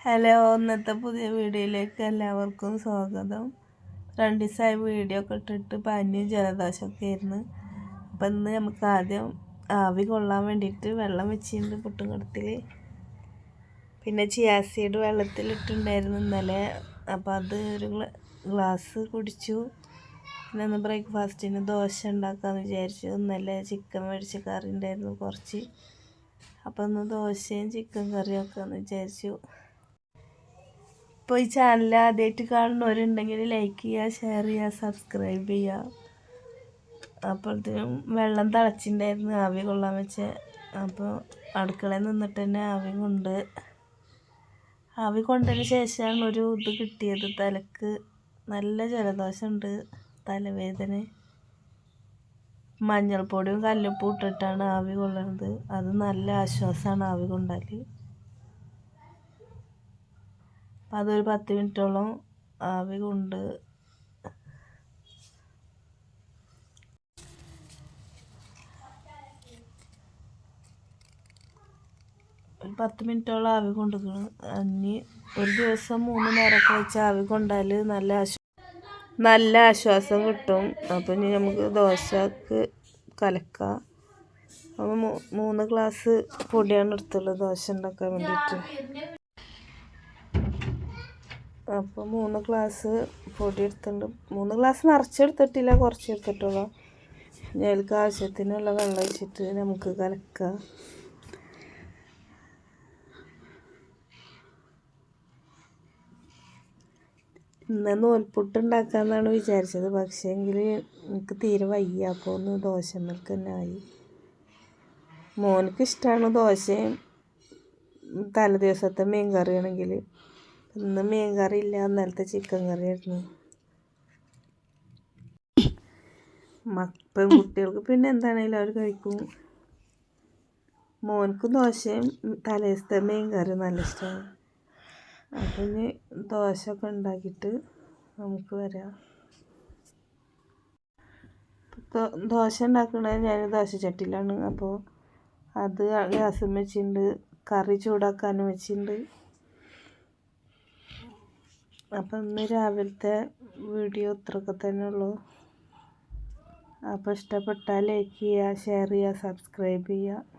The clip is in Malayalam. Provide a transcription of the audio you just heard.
ഹലോ, ഇന്നത്തെ പുതിയ വീഡിയോയിലേക്ക് എല്ലാവർക്കും സ്വാഗതം. 2 ദിവസമായി വീഡിയോ ഒക്കെ ഇട്ടിട്ട് പനിയും ജലദോഷമൊക്കെ ആയിരുന്നു. അപ്പം ഇന്ന് നമുക്ക് ആദ്യം ആവി കൊള്ളാൻ വേണ്ടിയിട്ട് വെള്ളം വെച്ചിട്ടുണ്ട് പുട്ടുംകുടത്തിൽ. പിന്നെ ചിയാസീഡ് വെള്ളത്തിലിട്ടുണ്ടായിരുന്നു ഇന്നലെ. അപ്പോൾ അത് ഒരു ഗ്ലാസ് കുടിച്ചു. പിന്നെ ഒന്ന് ബ്രേക്ക്ഫാസ്റ്റിന് ദോശ ഉണ്ടാക്കാമെന്ന് വിചാരിച്ചു. ഇന്നലെ ചിക്കൻ മേടിച്ച കറി ഉണ്ടായിരുന്നു കുറച്ച്. അപ്പോൾ ഒന്ന് ദോശയും ചിക്കൻ കറിയും വെക്കാമെന്ന് വിചാരിച്ചു. ഇപ്പോൾ ഈ ചാനൽ ആദ്യമായിട്ട് കാണുന്നവരുണ്ടെങ്കിൽ ലൈക്ക് ചെയ്യുക, ഷെയർ ചെയ്യുക, സബ്സ്ക്രൈബ് ചെയ്യുക. അപ്പോഴത്തേനും വെള്ളം തിളച്ചിട്ടുണ്ടായിരുന്നു ആവി കൊള്ളാൻ വെച്ച്. അപ്പോൾ അടുക്കളയിൽ നിന്നിട്ട് തന്നെ ആവി കൊണ്ടതിന് ശേഷമാണ് ഒരു ഇത് കിട്ടിയത്. തലക്ക് നല്ല ജലദോഷമുണ്ട്, തലവേദന. മഞ്ഞൾപ്പൊടിയും കല്ലുപ്പും ഇട്ടിട്ടാണ് ആവി കൊള്ളുന്നത്. അത് നല്ല ആശ്വാസമാണ് ആവി കൊണ്ടാൽ. അതൊരു 10 മിനിറ്റോളം ആവി കൊണ്ട് ഒരു 10 മിനിറ്റോളം ആവി കൊണ്ടുക്കണം. ഇനി ഒരു ദിവസം 3 നേരമൊക്കെ വെച്ച് ആവി കൊണ്ടാൽ നല്ല ആശ്വാസം കിട്ടും. അപ്പം ഇനി നമുക്ക് ദോശക്ക് കലക്കാം. അപ്പോൾ 3 ഗ്ലാസ് പൊടിയാണ് എടുത്തുള്ളത് ദോശ ഉണ്ടാക്കാൻ വേണ്ടിയിട്ട്. അപ്പോൾ 3 ഗ്ലാസ് പൊടി എടുത്തിട്ടുണ്ട്. 3 ഗ്ലാസ് നിറച്ചെടുത്തിട്ടില്ല, കുറച്ച് എടുത്തിട്ടുള്ളൂ. അതിലേക്ക് ആവശ്യത്തിനുള്ള വെള്ളം ഒഴിച്ചിട്ട് നമുക്ക് കലക്കാം. ഇന്ന് നൂൽപുട്ട് ഉണ്ടാക്കാമെന്നാണ് വിചാരിച്ചത്. പക്ഷേ എങ്കിൽ എനിക്ക് തീരെ വയ്യ. അപ്പോൾ ഒന്ന് ദോശമ്മക്ക് തന്നെ ആയി. മോനക്ക് ഇഷ്ടമാണ് ദോശയും തലേദിവസത്തെ മീൻ കറിയാണെങ്കിൽ. ഇന്ന് മീൻ കറി ഇല്ല, ഇന്നലത്തെ ചിക്കൻ കറിയായിരുന്നു. പെൺകുട്ടികൾക്ക് പിന്നെ എന്താണെങ്കിലും അവർ കഴിക്കും. മോനക്ക് ദോശയും തലേദിവസത്തെ മീൻ കറി നല്ല ഇഷ്ടമാണ്. അപ്പം ഇനി ദോശ ഒക്കെ ഉണ്ടാക്കിയിട്ട് നമുക്ക് വരാം. ദോശ ഉണ്ടാക്കുന്നത് ഞാൻ ദോശച്ചട്ടിയിലാണ്. അപ്പോൾ അത് ഗ്യാസും വെച്ചിട്ടുണ്ട്, കറി ചൂടാക്കാനും വെച്ചിട്ടുണ്ട്. അപ്പം ഇന്ന് രാവിലത്തെ വീഡിയോ ഇത്രയൊക്കെ തന്നെ ഉള്ളൂ. അപ്പോൾ ഇഷ്ടപ്പെട്ടാൽ ലൈക്ക് ചെയ്യുക, ഷെയർ ചെയ്യുക, സബ്സ്ക്രൈബ് ചെയ്യുക.